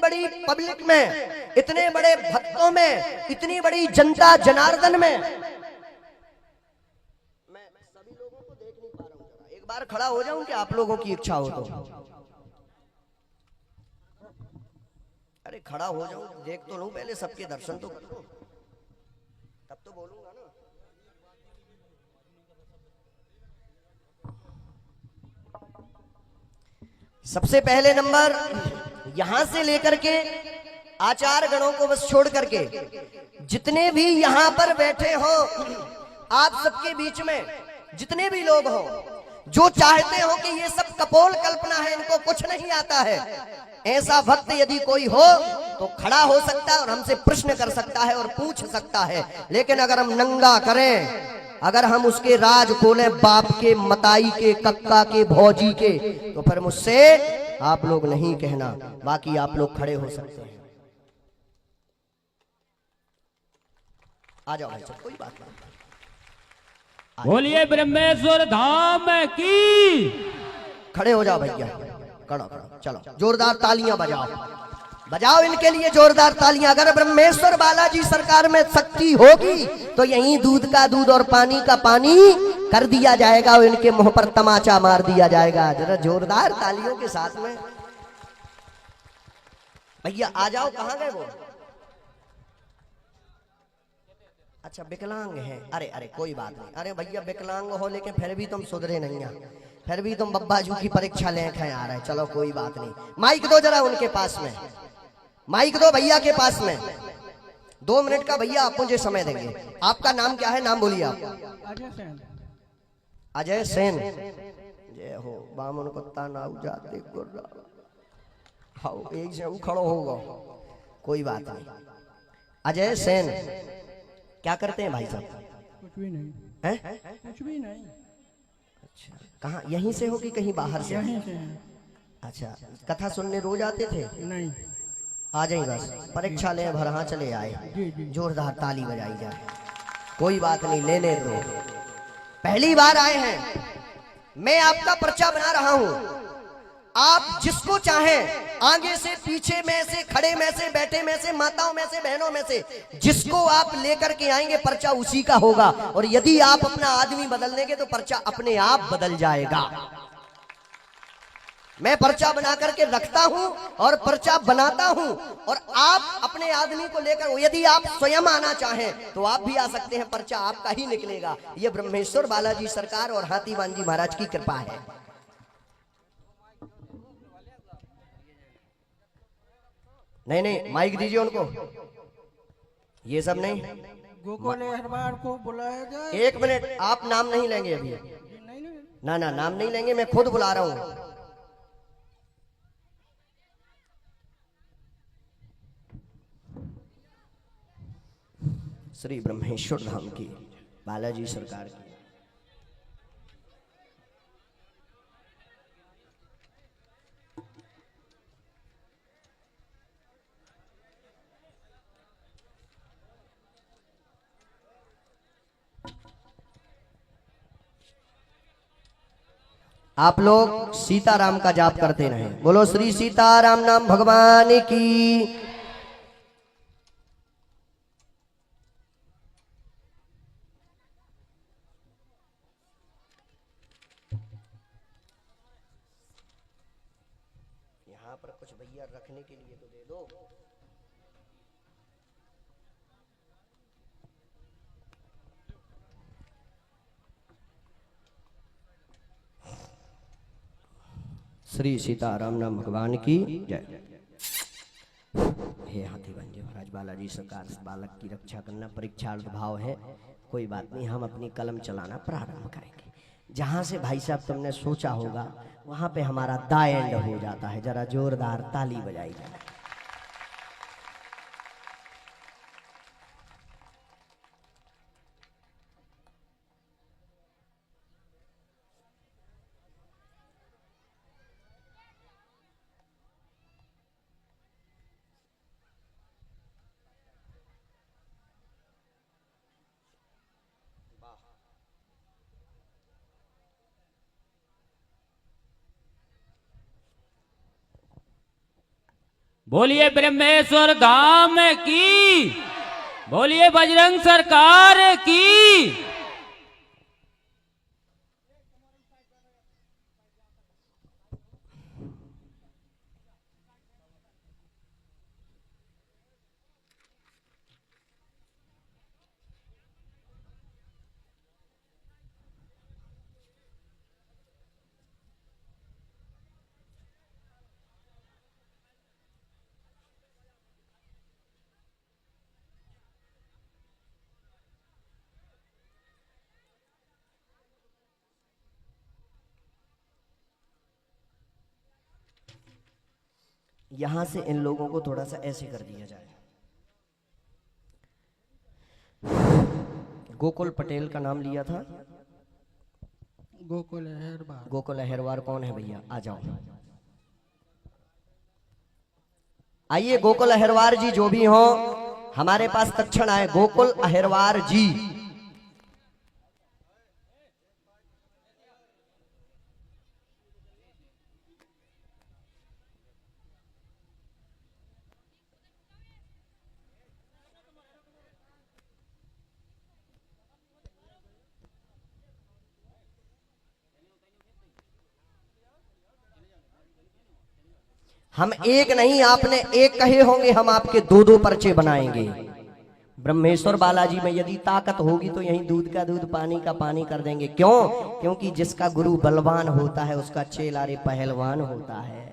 बड़ी पब्लिक में, इतने बड़े भक्तों में, इतनी बड़ी जनता जनार्दन में मैं सभी लोगों को देख नहीं पा रहा हूँ। एक बार खड़ा हो जाऊं कि आप लोगों की इच्छा हो तो? अरे खड़ा हो जाऊं, देख तो लूं, पहले सबके दर्शन तो कर लूं, तब तो बोलूंगा ना। सबसे पहले नंबर यहां से लेकर के आचार गणों को बस छोड़ करके जितने भी यहां पर बैठे हो, आप सबके बीच में जितने भी लोग हो जो चाहते हो कि ये सब कपोल कल्पना है, इनको कुछ नहीं आता है, ऐसा भक्त यदि कोई हो तो खड़ा हो सकता है और हमसे प्रश्न कर सकता है और पूछ सकता है। लेकिन अगर हम नंगा करें, अगर हम उसके राज खोलें, बाप के, मताई के, कक्का के, भौजी के, तो फिर मुझसे आप लोग नहीं कहना, बाकी आप लोग खड़े हो सकते हैं। आ जाओ भाई साहब, कोई बात नहीं। बोलिए ब्रह्मेश्वर धाम की। खड़े हो जाओ भैया, खड़ो खड़ो, चलो जोरदार तालियां बजाओ, बजाओ इनके लिए जोरदार तालियां। अगर ब्रह्मेश्वर बालाजी सरकार में शक्ति होगी तो यहीं दूध का दूध और पानी का पानी कर दिया जाएगा और इनके मुंह पर तमाचा मार दिया जाएगा। जरा जोरदार तालियों के साथ में भैया आ जाओ। कहां गए वो? अच्छा विकलांग है। अरे अरे कोई बात नहीं, अरे भैया विकलांग हो लेकिन फिर भी तुम सुधरे नहीं है, फिर भी तुम बब्बाजू की परीक्षा लेके आ रहे। चलो कोई बात नहीं, माइक दो जरा उनके पास में, माइक दो भैया के पास में। 2 मिनट का भैया आप मुझे समय देंगे। आपका नाम क्या है? नाम बोलिए आप। अजय सेन। अजय सेन। जय हो। बामन कुत्ता नाउ जाते गुर्रा हाउ, एक से खड़ो होगा, कोई बात नहीं। अजय सेन क्या करते हैं भाई साहब? कुछ भी नहीं हैं? कुछ भी नहीं। अच्छा, कहाँ, यहीं से हो कि कहीं बाहर से? यहीं से हैं। अच्छा, कथा सुनने रोज आते थे? नहीं। आ जाइए बस, परीक्षा ले भर, हाँ चले आए। जोरदार ताली बजाई जाए। कोई बात नहीं, लेने दो। पहली बार आए हैं, मैं आपका पर्चा बना रहा हूं। आप जिसको चाहें, आगे से, पीछे में से, खड़े में से, बैठे में से, माताओं में से, बहनों में से, जिसको आप लेकर के आएंगे पर्चा उसी का होगा। और यदि आप अपना आदमी बदल देंगे तो पर्चा अपने आप बदल जाएगा। मैं पर्चा बना करके रखता हूं और पर्चा बनाता हूं, और आप अपने आदमी को लेकर, यदि आप स्वयं आना चाहें तो आप भी आ सकते हैं, पर्चा आपका ही निकलेगा। यह ब्रह्मेश्वर बालाजी सरकार और हाथीवान जी महाराज की कृपा है। नहीं नहीं, माइक दीजिए उनको, ये सब नहीं। गोकुल हरबार को बुलाया जाए। 1 मिनट, आप नाम नहीं लेंगे अभी? ना ना, नाम नहीं लेंगे, मैं खुद बुला रहा हूं। श्री ब्रह्मेश्वर धाम की बालाजी सरकार की। आप लोग सीताराम का जाप करते रहें। बोलो श्री सीताराम नाम भगवान की। यहाँ पर कुछ भैया रखने के लिए तो दे दो। श्री सीताराम नाम भगवान की जय। हे हाथीवान जी महाराज, बालाजी सरकार बालक की रक्षा करना परीक्षार्थ भाव है। कोई बात नहीं, हम अपनी कलम चलाना प्रारंभ करेंगे। जहां से भाई साहब तुमने सोचा होगा वहां पे हमारा दा एंड हो जाता है। जरा जोरदार ताली बजाई जाए। बोलिए ब्रह्मेश्वर धाम की, बोलिए बजरंग सरकार की। यहां से इन लोगों को थोड़ा सा ऐसे कर दिया जाए। गोकुल पटेल का नाम लिया था। गोकुल अहरबार। गोकुल अहरवार कौन है भैया? आ जाओ, आइए। गोकुल अहरवार जी जो भी हो हमारे पास तत्क्षण आए। गोकुल अहरवार जी, हम एक नहीं, आपने एक कहे होंगे, हम आपके दो दो पर्चे बनाएंगे। ब्रह्मेश्वर बालाजी में यदि ताकत होगी तो यहीं दूध का दूध, पानी का पानी कर देंगे। क्यों? क्योंकि जिसका गुरु बलवान होता है उसका चेला रे पहलवान होता है।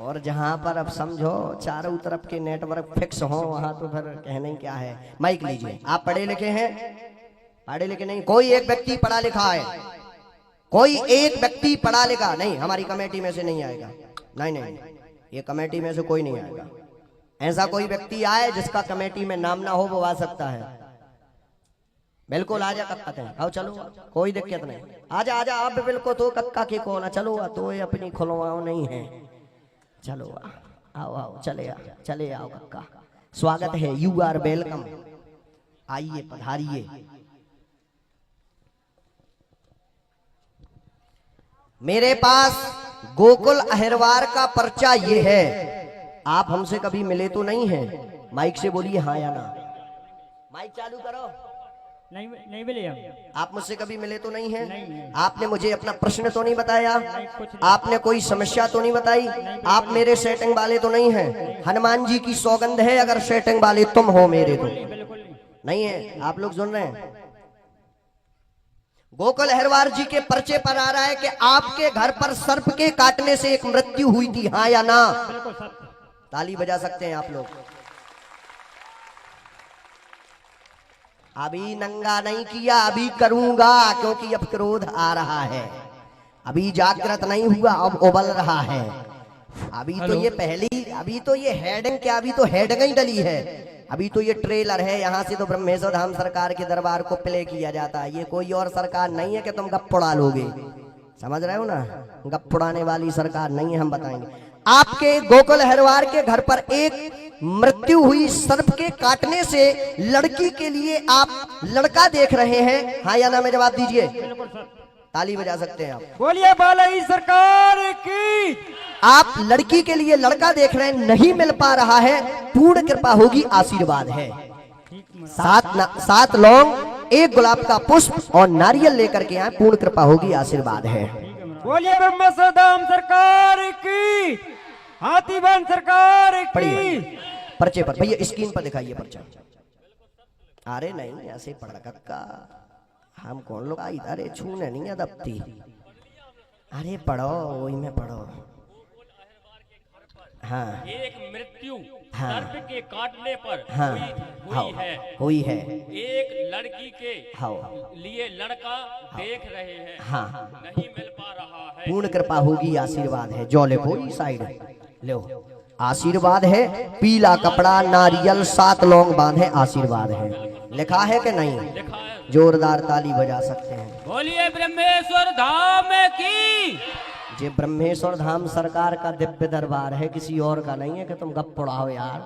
और जहां पर अब समझो चारों तरफ के नेटवर्क फिक्स हो वहां तो फिर कहने क्या है। माइक लीजिए। आप पढ़े लिखे हैं? पढ़े लिखे नहीं? कोई एक व्यक्ति पढ़ा लिखा है? कोई एक व्यक्ति पढ़ा लिखा नहीं? हमारी कमेटी में से नहीं आएगा। नहीं नहीं, ये कमेटी में से कोई नहीं आएगा। ऐसा कोई व्यक्ति आए जिसका कमेटी में नाम ना हो वो आ सकता है। बिल्कुल आ जा कक्का थे। आओ चलो, कोई दिक्कत नहीं। आजा आजा, आप बिल्कुल तो कक्का के कौन? चलो तो ये अपनी खुलवाओ नहीं है। चलो आओ आओ, चले आओ कक्का, स्वागत है। You are welcome. आइए पधारिए। मेरे पास गोकुल अहरवार का पर्चा ये है। आप हमसे कभी मिले तो नहीं हैं? माइक से बोलिए हाँ या ना। माइक चालू करो। नहीं मिले हम। आप मुझसे कभी मिले तो नहीं हैं? नहीं। आपने मुझे अपना प्रश्न तो नहीं बताया? आपने कोई समस्या तो नहीं बताई? आप मेरे सेटिंग वाले तो नहीं हैं? हनुमान जी की सौगंध है अगर सेटिंग वाले तुम हो मेरे तो नहीं है। आप लोग सुन रहे हैं? गोकुल अहरवार जी के पर्चे पर आ रहा है कि आपके घर पर सर्प के काटने से एक मृत्यु हुई थी, हाँ या ना? ताली बजा सकते हैं आप लोग। अभी नंगा नहीं किया, अभी करूंगा, क्योंकि अब क्रोध आ रहा है। अभी जागृत नहीं हुआ, अब उबल रहा है। अभी तो ये पहली, अभी तो ये हेडिंग क्या, अभी तो हेडिंग ही डली है। अभी तो ये ट्रेलर है। यहाँ से तो ब्रह्मेश्वर धाम सरकार के दरबार को प्ले किया जाता है। ये कोई और सरकार नहीं है कि तुम गप उड़ा लोगे। समझ रहे हो ना? गप उड़ाने वाली सरकार नहीं है। हम बताएंगे। आपके गोकुल अहरवार के घर पर एक मृत्यु हुई सर्प के काटने से। लड़की के लिए आप लड़का देख रहे हैं, हाँ या ना में जवाब दीजिए। ताली बजा सकते हैं आप। बोलिए बालाई सरकार की। आप लड़की के लिए लड़का देख रहे हैं, नहीं मिल पा रहा है, पूर्ण कृपा होगी, आशीर्वाद है। 7 लौंग, 1 गुलाब का पुष्प और नारियल लेकर के आए, पूर्ण कृपा होगी, आशीर्वाद है। बोलिए ब्रह्मेश्वर धाम सरकार की, हाथीबन सरकार की। पढ़िए पर्चे पर भैया, स्क्रीन पर दिखाइए पर्चा। अरे नहीं, ऐसे पढ़ कक्का, हम कौन लोग आई? अरे छूने नहीं अदबती। अरे पढ़ो, वही में पढ़ो। हाँ, एक मृत्यु हाँ, सर्प के काटने पर हाँ, हुई है। एक लड़की के हाँ, लिए लड़का देख रहे हैं, हाँ, नहीं मिल पा रहा है। पूर्ण कृपा होगी, आशीर्वाद है। जो लिखो साइड लो, आशीर्वाद है। पीला कपड़ा, नारियल, 7 लौंग बांधे, आशीर्वाद है। लिखा है कि नहीं? लिखा है। जोरदार ताली बजा सकते हैं। बोलिए ब्रह्मेश्वर धाम की। ये ब्रह्मेश्वर धाम सरकार का दिव्य दरबार है, किसी और का नहीं है कि तुम गप उड़ाओ यार।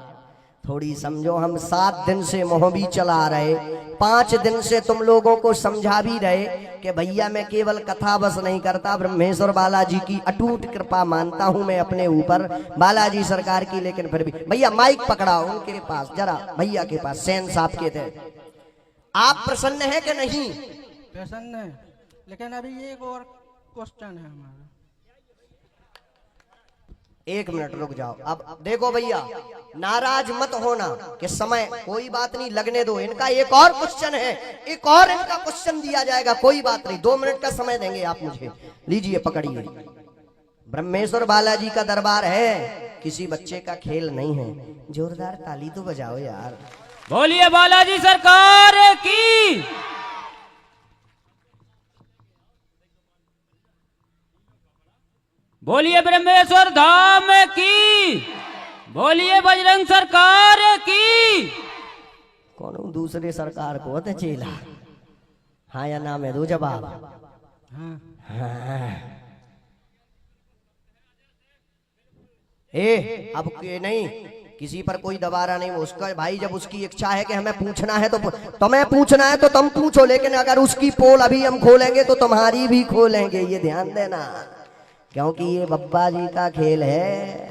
थोड़ी समझो, हम 7 दिन से मोह भी चला रहे, 5 दिन से तुम लोगों को समझा भी रहे कि भैया मैं केवल कथा बस नहीं करता, ब्रह्मेश्वर बालाजी की अटूट कृपा मानता हूं मैं अपने ऊपर, बालाजी सरकार की। लेकिन फिर भी भैया माइक पकड़ाओ उनके पास, जरा भैया के पास, सेन साहब के थे। आप प्रसन्न है कि नहीं? प्रसन्न है, लेकिन अभी एक और क्वेश्चन है हमारा। 1 मिनट रुक जाओ। अब देखो भैया, नाराज मत होना कि समय, कोई बात नहीं, लगने दो। इनका एक और क्वेश्चन है, एक और इनका क्वेश्चन दिया जाएगा, कोई बात नहीं, 2 मिनट का समय देंगे आप मुझे। लीजिए पकड़िए। ब्रह्मेश्वर बालाजी का दरबार है, किसी बच्चे का खेल नहीं है। जोरदार ताली तो बजाओ यार। बोलिए बालाजी सरकार की। बोलिए ब्रह्मेश्वर धाम की। बोलिए बजरंग सरकार की। कौन दूसरे सरकार को होते चेला? हाँ या ना में दो जवाब। हाँ, हाँ। ए अब के नहीं, किसी पर कोई दबारा नहीं, उसका भाई जब उसकी इच्छा है कि हमें पूछना है तो तुम्हें पूछना है तो तुम पूछो, लेकिन अगर उसकी पोल अभी हम खोलेंगे तो तुम्हारी भी खोलेंगे, ये ध्यान देना, क्योंकि ये बब्बा जी का खेल है।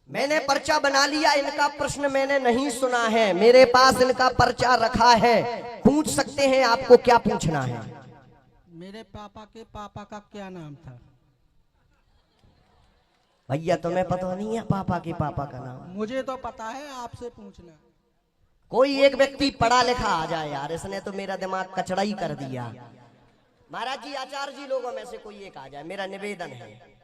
मैंने पर्चा बना लिया, इनका प्रश्न मैंने नहीं सुना है, मेरे पास इनका पर्चा रखा है, पूछ सकते हैं, आपको क्या पूछना है? मेरे पापा के पापा का क्या नाम था? भैया तुम्हें पता नहीं है पापा के पापा का नाम? मुझे तो पता है, आपसे पूछना। कोई एक व्यक्ति पढ़ा लिखा आ जाए यार, इसने तो मेरा दिमाग कचड़ा ही कर दिया। महाराज जी, आचार्य जी लोगों में से कोई एक आ जाए, मेरा निवेदन है,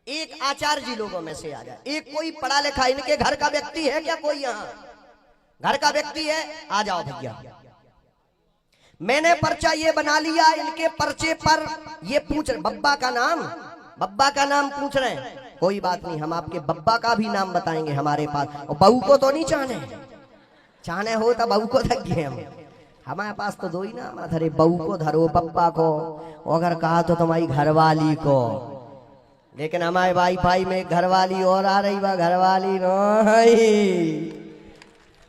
एक आचार्य जी लोगों में से आ जाए, एक कोई पढ़ा लिखा, इनके घर का व्यक्ति है क्या कोई? यहाँ घर का व्यक्ति है, आ जाओ भैया। मैंने पर्चा ये बना लिया, इनके पर्चे पर ये पूछ रहे, बब्बा का नाम, बब्बा का नाम पूछ रहे हैं। कोई बात नहीं, हम आपके बब्बा का भी नाम बताएंगे हमारे पास। और बहू को तो नहीं चाहने हो तो बहू को धक गए हम, हमारे पास तो 2 ही नाम धरे, बहू को धरो, बब्बा को, अगर कहा तो तुम्हारी घरवाली को। लेकिन हमारे वाईफाई में घरवाली और आ रही, बा घरवाली नहीं,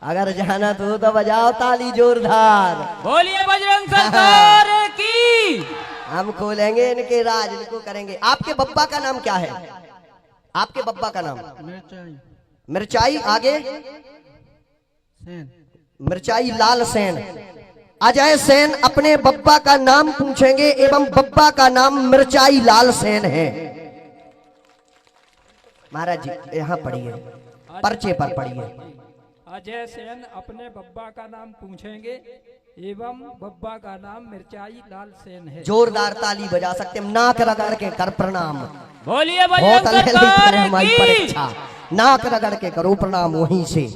अगर जाना तो बजाओ ताली जोरदार। बोलिए बजरंग सरकार की। हम खोलेंगे इनके राज, इनको करेंगे। आपके बब्बा का नाम क्या है? आपके बब्बा का नाम? मिर्चाई मिर्चाई। आगे? सेन। मिर्चाई लाल सेन। अजय सेन अपने बब्बा का नाम पूछेंगे एवं बब्बा का नाम मिर्चाई लाल सेन है। महाराज जी यहाँ पढ़िए, पर्चे पर पढ़िए। अजय सेन अपने बब्बा का नाम पूछेंगे एवं बब्बा का नाम मिर्चाई लाल सेन है। जोरदार ताली बजा सकते हैं, नाक रगड़ के कर प्रणाम। बोलिए बहुत बजरंग अलग सरकार हमारी की। परीक्षा, नाक रगड़ के करो प्रणाम वहीं से।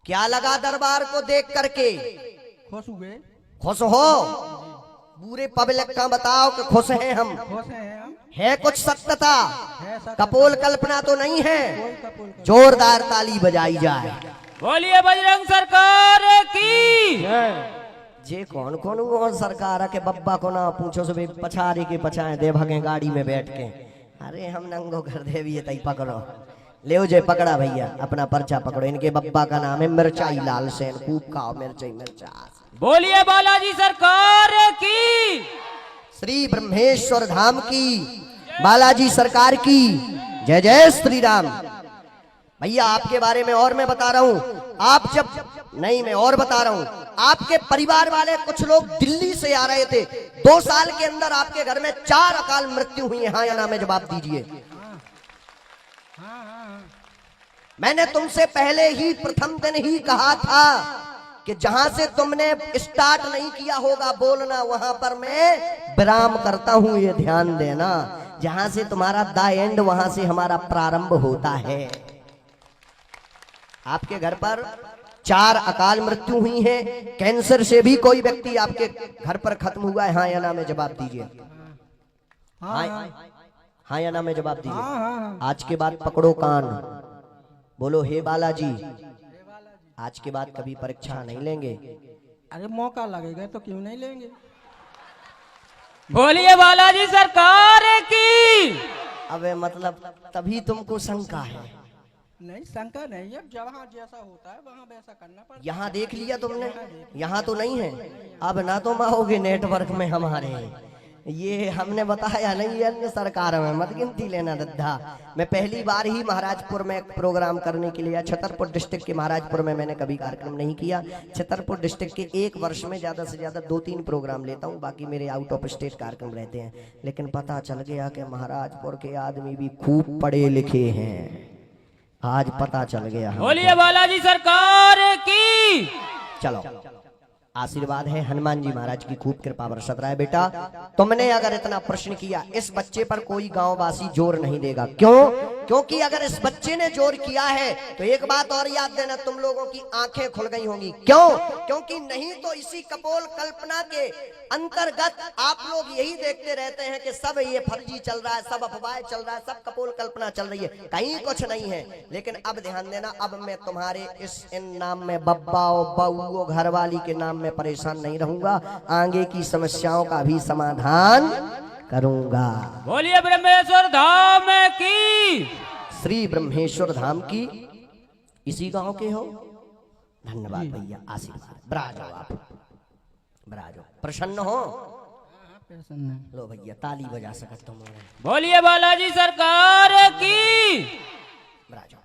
क्या लगा दरबार को देख करके? खुश हुए? खुश हो? पूरे पब्लिक का बताओ कि खुश हैं हम। खुश हैं हम। है कुछ सत्यता, है सत्य। कपोल कल्पना तो नहीं है? कोई कपूर का। जोरदार ताली बजाई जाए। बोलिए बजरंग सरकार की। जे कौन कौन और सरकार के बब्बा को ना पूछो से पछाड़ी के पछाए दे भगे गाड़ी में बैठ के। अरे हम नंगो कर दे भी तई पकड़ो, ले जे पकड़ा भैया, अपना पर्चा पकड़ो। इनके बब्बा का नाम है मिर्चाई लाल सेन। खूब खाओ मिर्चाई मिर्चा। बोलिए बालाजी सरकार की। श्री ब्रह्मेश्वर धाम की, बालाजी सरकार की जय जय श्री राम। भैया आपके बारे में और मैं बता रहा हूं, आप जब नहीं, मैं और बता रहा हूं, आपके परिवार वाले कुछ लोग दिल्ली से आ रहे थे, 2 साल के अंदर आपके घर में 4 अकाल मृत्यु हुई है। हाँ या ना में जवाब दीजिए। हाँ। मैंने तुमसे पहले ही प्रथम दिन ही कहा था कि जहां से तुमने स्टार्ट नहीं किया होगा बोलना, वहां पर मैं विराम करता हूं, ये ध्यान देना। जहां से तुम्हारा द एंड, वहां से हमारा प्रारंभ होता है। आपके घर पर 4 अकाल मृत्यु हुई है। कैंसर से भी कोई व्यक्ति आपके घर पर खत्म हुआ है? हाँ या ना में जवाब दीजिए। हाँ हाँ या ना में जवाब हाँ दीजिए। हाँ। आज के बाद पकड़ो कान, बोलो हे बालाजी, आज के बाद कभी परीक्षा नहीं लेंगे। अरे मौका लगेगा तो क्यों नहीं लेंगे। बोलिए बालाजी सरकार की। अबे मतलब तभी तुमको शंका है। नहीं शंका नहीं है, जहाँ जैसा होता है वहाँ वैसा करना पड़ता है। यहाँ देख लिया तुमने, यहाँ तो नहीं है। अब ना तुम आओगे नेटवर्क में हमारे, ये हमने बताया नहीं, अन्य सरकार में मत गिनती लेना दद्दा। मैं पहली बार ही महाराजपुर में एक प्रोग्राम करने के लिए, छतरपुर डिस्ट्रिक्ट के महाराजपुर में मैंने कभी कार्यक्रम नहीं किया। छतरपुर डिस्ट्रिक्ट के एक वर्ष में ज्यादा से ज्यादा 2-3 प्रोग्राम लेता हूँ, बाकी मेरे आउट ऑफ स्टेट कार्यक्रम रहते हैं। लेकिन पता चल गया कि महाराजपुर के आदमी भी खूब पढ़े लिखे हैं, आज पता चल गया। बोलिए बालाजी सरकार की। चलो, आशीर्वाद है हनुमान जी महाराज की, खूब कृपा बरसत रहा है। बेटा तुमने अगर इतना प्रश्न किया, इस बच्चे पर कोई गांववासी जोर नहीं देगा। क्यों? क्योंकि अगर इस बच्चे ने जोर किया है तो एक बात और याद देना, तुम लोगों की आंखें खुल गई होंगी। क्यों? क्योंकि नहीं तो इसी कपोल कल्पना के अंतर्गत आप लोग यही देखते रहते हैं कि सब ये फर्जी चल रहा है, सब अफवाहें चल रहा है, सब कपोल कल्पना चल रही है, कहीं कुछ नहीं है। लेकिन अब ध्यान देना, अब मैं तुम्हारे इन नाम में बब्बा और बहू घरवाली के नाम में परेशान नहीं रहूंगा, आगे की समस्याओं का भी समाधान करूंगा। बोलिए ब्रह्मेश्वर धाम की। श्री ब्रह्मेश्वर धाम की। इसी गांव के हो? धन्यवाद भैया, आशीर्वाद। ब्राजो आप, ब्राजो। प्रसन्न हो? प्रसन्न है। लो भैया ताली बजा सकते तुम। बोलिए बालाजी सरकार की। ब्राजो।